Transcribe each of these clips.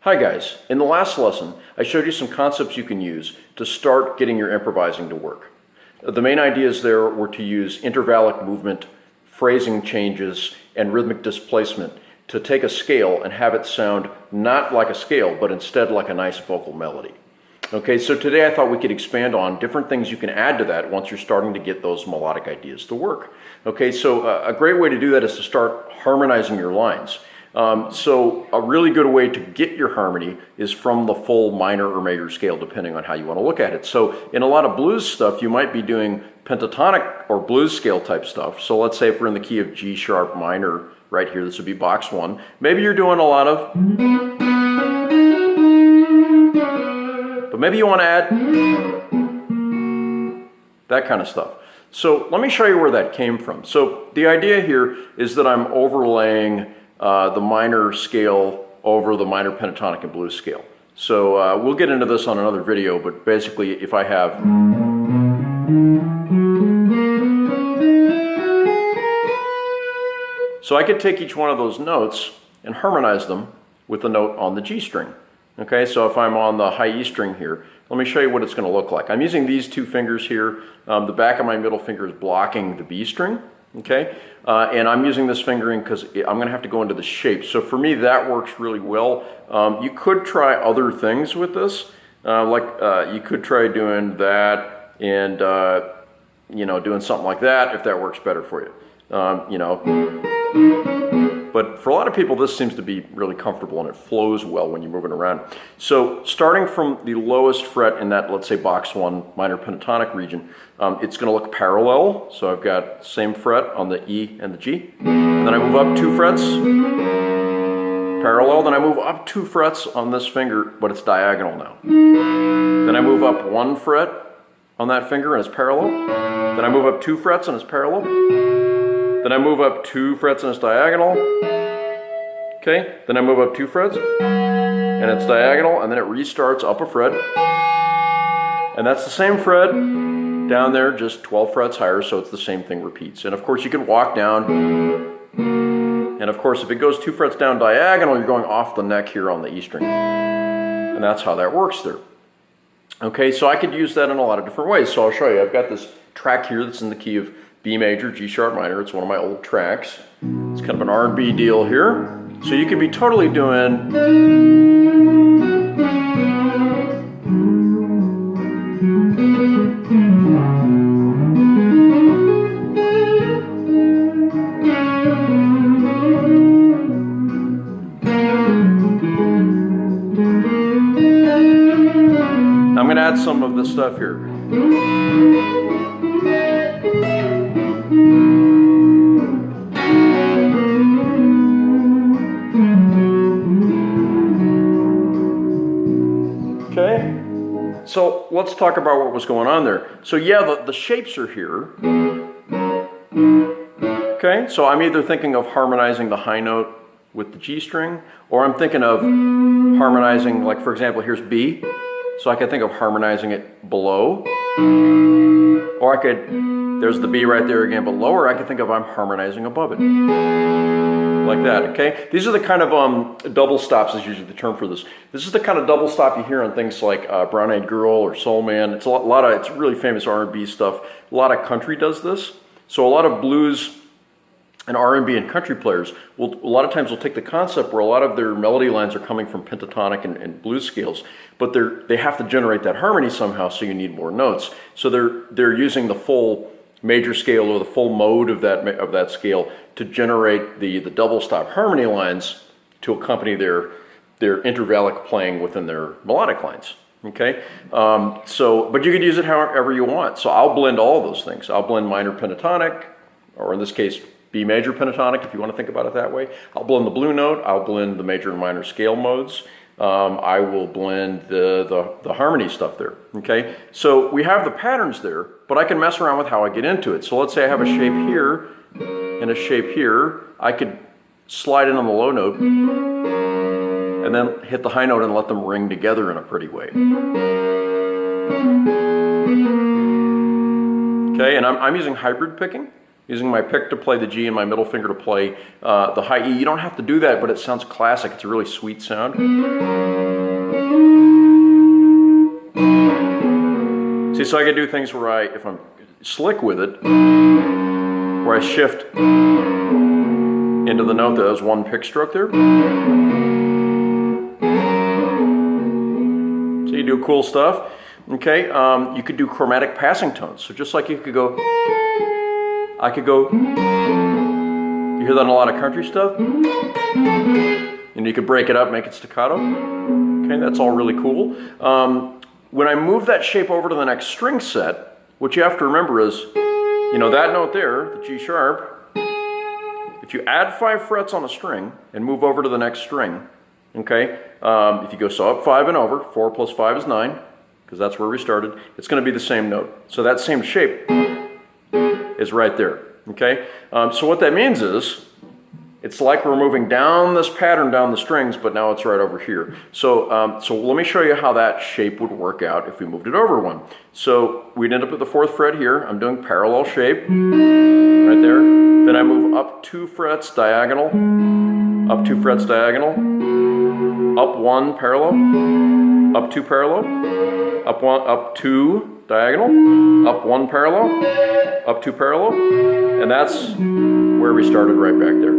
Hi guys, in the last lesson I showed you some concepts you can use to start getting your improvising to work. The main ideas there were to use intervallic movement, phrasing changes, and rhythmic displacement to take a scale and have it sound not like a scale, but instead like a nice vocal melody. Okay, so today I thought we could expand on different things you can add to that once you're starting to get those melodic ideas to work. Okay, so a great way to do that is to start harmonizing your lines. So a really good way to get your harmony is from the full minor or major scale, depending on how you want to look at it. So in a lot of blues stuff, you might be doing pentatonic or blues scale type stuff. So let's say if we're in the key of G sharp minor right here, this would be box 1. Maybe you're doing a lot of, but maybe you want to add that kind of stuff. So let me show you where that came from. So the idea here is that I'm overlaying the minor scale over the minor pentatonic and blues scale. So we'll get into this on another video, but basically if I have so I could take each one of those notes and harmonize them with the note on the G string. Okay, so if I'm on the high E string here, let me show you what it's going to look like. I'm using these two fingers here. The back of my middle finger is blocking the B string. Okay, and I'm using this fingering because I'm going to have to go into the shape. So for me, that works really well. You could try other things with this, you could try doing that and doing something like that if that works better for you. But for a lot of people, this seems to be really comfortable and it flows well when you're moving around. So starting from the lowest fret in that, let's say box 1 minor pentatonic region, it's going to look parallel. So I've got same fret on the E and the G. Then I move up 2 frets, parallel. Then I move up 2 frets on this finger, but it's diagonal now. Then I move up 1 fret on that finger and it's parallel. Then I move up 2 frets and it's parallel. Then I move up 2 frets and it's diagonal. Okay, then I move up 2 frets and it's diagonal, and then it restarts up a fret. And that's the same fret down there, just 12 frets higher, so it's the same thing repeats. And of course you can walk down, and of course if it goes 2 frets down diagonal, you're going off the neck here on the E string. And that's how that works there. Okay, so I could use that in a lot of different ways. So I'll show you. I've got this track here that's in the key of B major, G sharp minor. It's one of my old tracks. It's kind of an R&B deal here. So you could be totally doing I'm going to add some of this stuff here. Okay, so let's talk about what was going on there. So yeah, the shapes are here. Okay, so I'm either thinking of harmonizing the high note with the G string, or I'm thinking of harmonizing, like for example, here's B. So I could think of harmonizing it below. Or I could, there's the B right there again, but lower I could think of I'm harmonizing above it. Like that, okay? These are the kind of double stops is usually the term for this. This is the kind of double stop you hear on things like Brown Eyed Girl or Soul Man. It's it's really famous R&B stuff. A lot of country does this. So a lot of blues and R&B and country players will, a lot of times will take the concept where a lot of their melody lines are coming from pentatonic and blues scales, but they have to generate that harmony somehow, so you need more notes. So they're using the full major scale or the full mode of that scale to generate the double stop harmony lines to accompany their intervallic playing within their melodic lines. Okay, but you could use it however you want. So I'll blend all of those things. I'll blend minor pentatonic, or in this case B major pentatonic, if you want to think about it that way. I'll blend the blue note. I'll blend the major and minor scale modes. I will blend the harmony stuff there. Okay, so we have the patterns there, but I can mess around with how I get into it. So let's say I have a shape here and a shape here. I could slide in on the low note and then hit the high note and let them ring together in a pretty way. Okay, and I'm using hybrid picking. using my pick to play the G and my middle finger to play the high E. You don't have to do that, but it sounds classic. It's a really sweet sound. See, so I can do things where if I'm slick with it, where I shift into the note that has one pick stroke there. So you do cool stuff. Okay, you could do chromatic passing tones. So just like you could go, I could go, you hear that in a lot of country stuff? And you could break it up, make it staccato. Okay, that's all really cool. When I move that shape over to the next string set, what you have to remember is, you know, that note there, the G sharp, if you add 5 frets on a string and move over to the next string, okay, if you go so up 5 and over, 4 plus 5 is 9, because that's where we started, it's going to be the same note. So that same shape is right there, okay? So what that means is, it's like we're moving down this pattern down the strings, but now it's right over here. So, so let me show you how that shape would work out if we moved it over one. So we'd end up at the 4th fret here. I'm doing parallel shape right there. Then I move up 2 frets diagonal, up 2 frets diagonal, up 1 parallel, up 2 parallel, up 2 diagonal, up 1 parallel, up 2 parallel, and that's where we started right back there.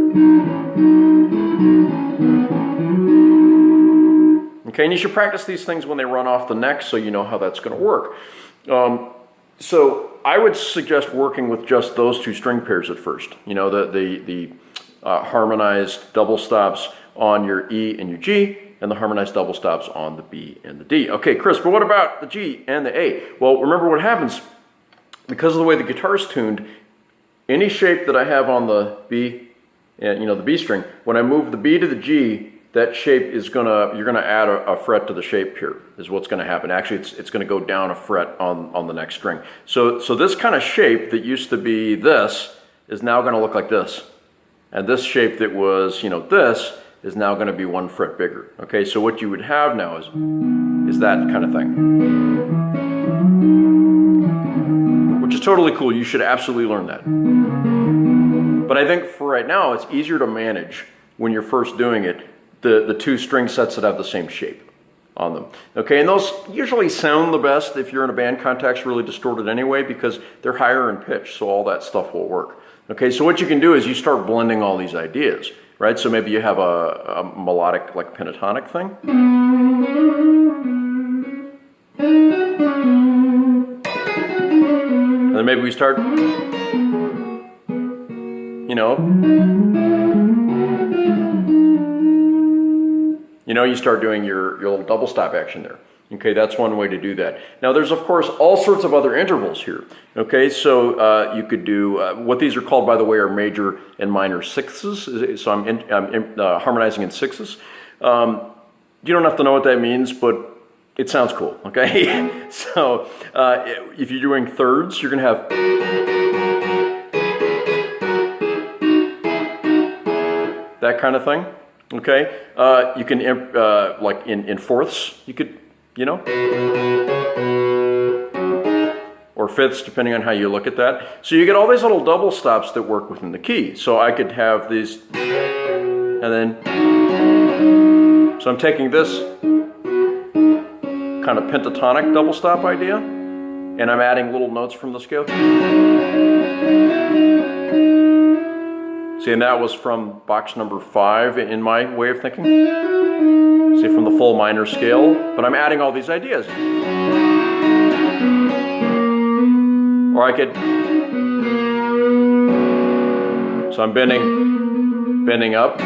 Okay, and you should practice these things when they run off the neck so you know how that's going to work. So I would suggest working with just those 2 string pairs at first. You know, the harmonized double stops on your E and your G, and the harmonized double stops on the B and the D. Okay, Chris, but what about the G and the A? Well, remember what happens, because of the way the guitar is tuned, any shape that I have on the B, you know, the B string, when I move the B to the G, that shape is you're gonna add a fret to the shape here, is what's gonna happen. Actually, it's gonna go down a fret on the next string. So this kind of shape that used to be this is now gonna look like this. And this shape that was, you know, this is now gonna be 1 fret bigger. Okay, so what you would have now is that kind of thing. Which is totally cool. You should absolutely learn that. But I think for right now, it's easier to manage when you're first doing it, the 2 string sets that have the same shape on them. Okay, and those usually sound the best if you're in a band context, really distorted anyway, because they're higher in pitch, so all that stuff will work. Okay, so what you can do is you start blending all these ideas, right? So maybe you have a melodic, like pentatonic thing. And then maybe we start, you know, you start doing your little double stop action there. Okay, that's one way to do that. Now there's of course all sorts of other intervals here. Okay, so you could do, what these are called by the way are major and minor sixths. So I'm harmonizing in sixths. You don't have to know what that means, but it sounds cool, okay? So if you're doing thirds, you're gonna have that kind of thing, okay? You can, like in fourths, you could, you know, or fifths, depending on how you look at that. So you get all these little double stops that work within the key. So I could have these, and then, so I'm taking this kind of pentatonic double stop idea, and I'm adding little notes from the scale. See, and that was from box number 5 in my way of thinking. See, from the full minor scale, but I'm adding all these ideas. Or I could, so I'm bending up.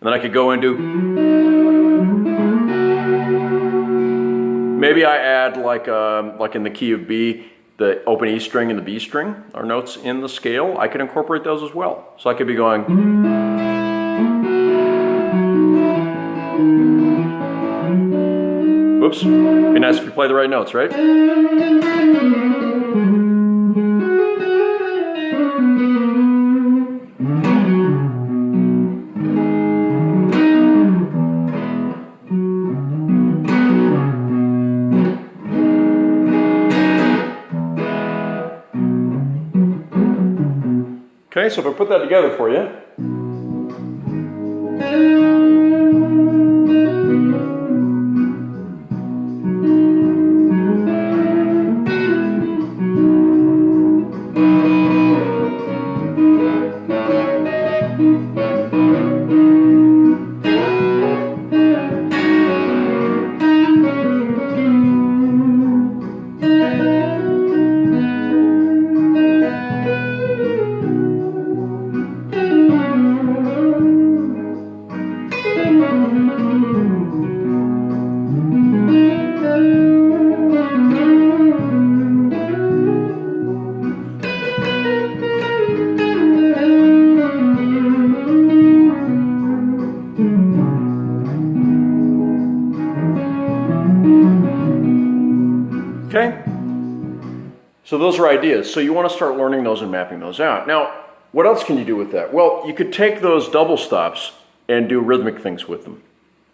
And then I could go into, maybe I add like in the key of B, the open E string and the B string are notes in the scale. I could incorporate those as well. So I could be going, whoops, be nice if you play the right notes, right? Okay, so if I put that together for you. Okay, so those are ideas. So you want to start learning those and mapping those out. Now, what else can you do with that? Well, you could take those double stops and do rhythmic things with them.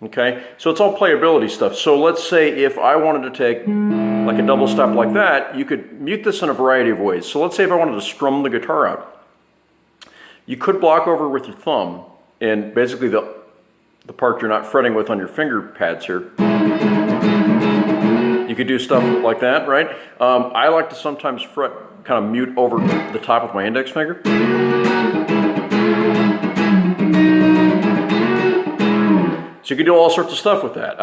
Okay, so it's all playability stuff. So let's say if I wanted to take like a double stop like that, you could mute this in a variety of ways. So let's say if I wanted to strum the guitar out, you could block over with your thumb and basically the part you're not fretting with on your finger pads here. You could do stuff like that, right? I like to sometimes fret, kind of mute over the top with my index finger. So you can do all sorts of stuff with that.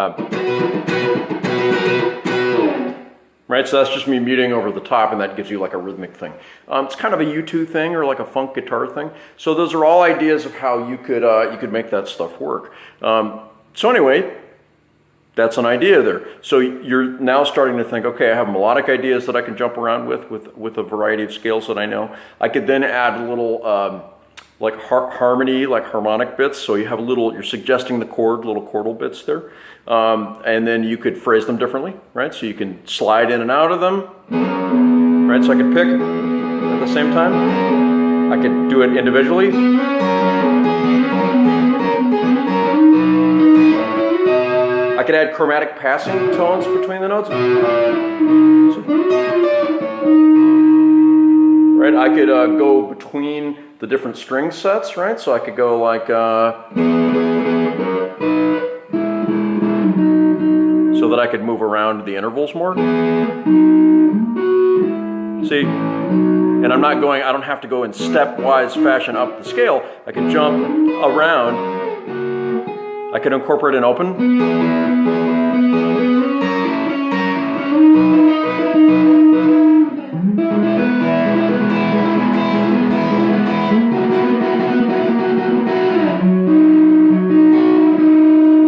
Right, so that's just me muting over the top, and that gives you like a rhythmic thing. It's kind of a U2 thing or like a funk guitar thing. So those are all ideas of how you could make that stuff work. So anyway, that's an idea there. So you're now starting to think, okay, I have melodic ideas that I can jump around with a variety of scales that I know. I could then add little like harmony, like harmonic bits. So you have you're suggesting the chord, little chordal bits there. And then you could phrase them differently, right? So you can slide in and out of them, right? So I could pick at the same time. I could do it individually. I could add chromatic passing tones between the notes. Right, I could go between the different string sets, right? So I could go like, so that I could move around the intervals more. See, and I don't have to go in stepwise fashion up the scale. I can jump around. I can incorporate an open.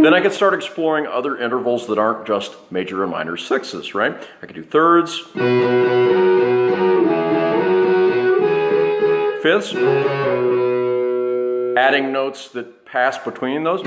Then I could start exploring other intervals that aren't just major and minor sixths, right? I could do thirds, fifths, adding notes that pass between those.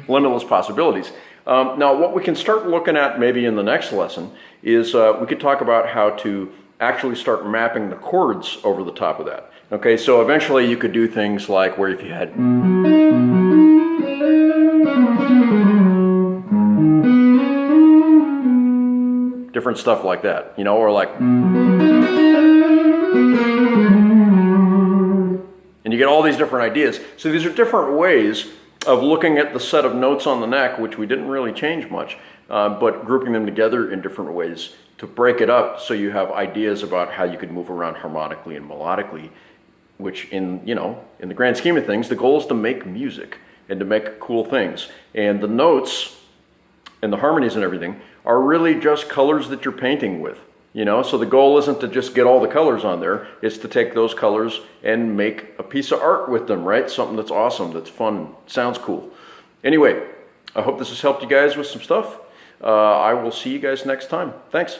Limitless possibilities. Now, what we can start looking at maybe in the next lesson is we could talk about how to actually start mapping the chords over the top of that. Okay, so eventually you could do things like where if you had different stuff like that, you know, or like, and you get all these different ideas. So these are different ways of looking at the set of notes on the neck, which we didn't really change much, but grouping them together in different ways to break it up so you have ideas about how you could move around harmonically and melodically, which in the grand scheme of things, the goal is to make music and to make cool things. And the notes and the harmonies and everything are really just colors that you're painting with. You know, so the goal isn't to just get all the colors on there, it's to take those colors and make a piece of art with them, right? Something that's awesome, that's fun, sounds cool. Anyway, I hope this has helped you guys with some stuff. I will see you guys next time. Thanks.